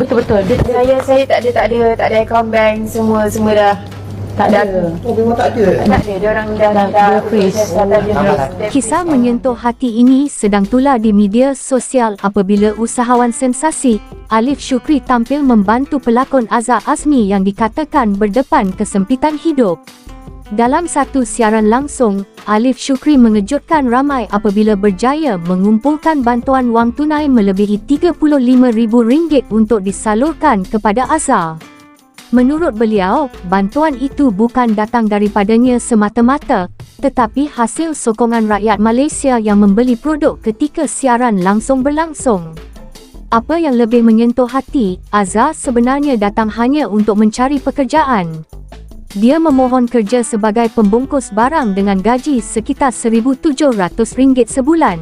betul-betul. Saya tak ada akaun bank, semua dah. Tak ada. Oh, memang tak ada. Tak ada, dia orang dah freeze. Kisah menyentuh hati ini sedang tular di media sosial apabila usahawan sensasi Alif Syukri tampil membantu pelakon Azhar Azmi yang dikatakan berdepan kesempitan hidup. Dalam satu siaran langsung, Alif Syukri mengejutkan ramai apabila berjaya mengumpulkan bantuan wang tunai melebihi RM35,000 untuk disalurkan kepada Azhar. Menurut beliau, bantuan itu bukan datang daripadanya semata-mata, tetapi hasil sokongan rakyat Malaysia yang membeli produk ketika siaran langsung berlangsung. Apa yang lebih menyentuh hati, Azhar sebenarnya datang hanya untuk mencari pekerjaan. Dia memohon kerja sebagai pembungkus barang dengan gaji sekitar RM1,700 sebulan.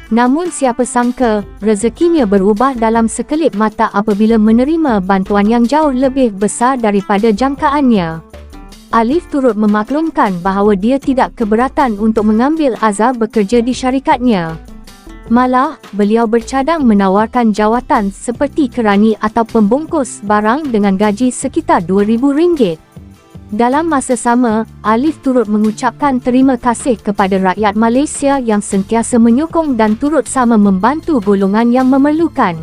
Namun siapa sangka, rezekinya berubah dalam sekelip mata apabila menerima bantuan yang jauh lebih besar daripada jangkaannya. Alif turut memaklumkan bahawa dia tidak keberatan untuk mengambil Azhar bekerja di syarikatnya. Malah, beliau bercadang menawarkan jawatan seperti kerani atau pembungkus barang dengan gaji sekitar RM2,000. Dalam masa sama, Alif turut mengucapkan terima kasih kepada rakyat Malaysia yang sentiasa menyokong dan turut sama membantu golongan yang memerlukan.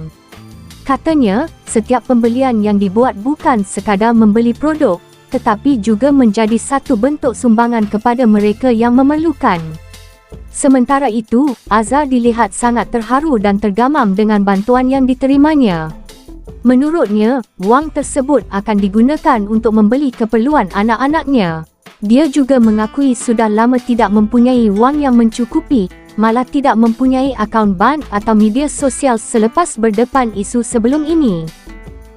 Katanya, setiap pembelian yang dibuat bukan sekadar membeli produk, tetapi juga menjadi satu bentuk sumbangan kepada mereka yang memerlukan. Sementara itu, Azhar dilihat sangat terharu dan tergamam dengan bantuan yang diterimanya. Menurutnya, wang tersebut akan digunakan untuk membeli keperluan anak-anaknya. Dia juga mengakui sudah lama tidak mempunyai wang yang mencukupi, malah tidak mempunyai akaun bank atau media sosial selepas berdepan isu sebelum ini.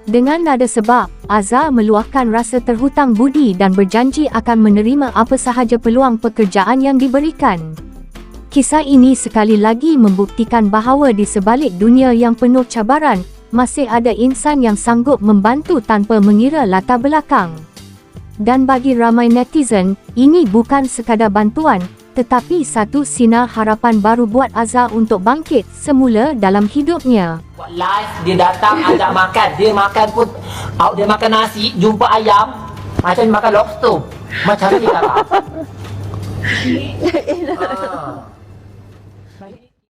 Dengan nada sebab, Azhar meluahkan rasa terhutang budi dan berjanji akan menerima apa sahaja peluang pekerjaan yang diberikan. Kisah ini sekali lagi membuktikan bahawa di sebalik dunia yang penuh cabaran, masih ada insan yang sanggup membantu tanpa mengira latar belakang. Dan bagi ramai netizen, ini bukan sekadar bantuan, tetapi satu sinar harapan baru buat Azhar untuk bangkit semula dalam hidupnya. Buat live, dia datang ajak makan. Dia makan pun, dia makan nasi, jumpa ayam, macam makan lobster. Macam ni lah.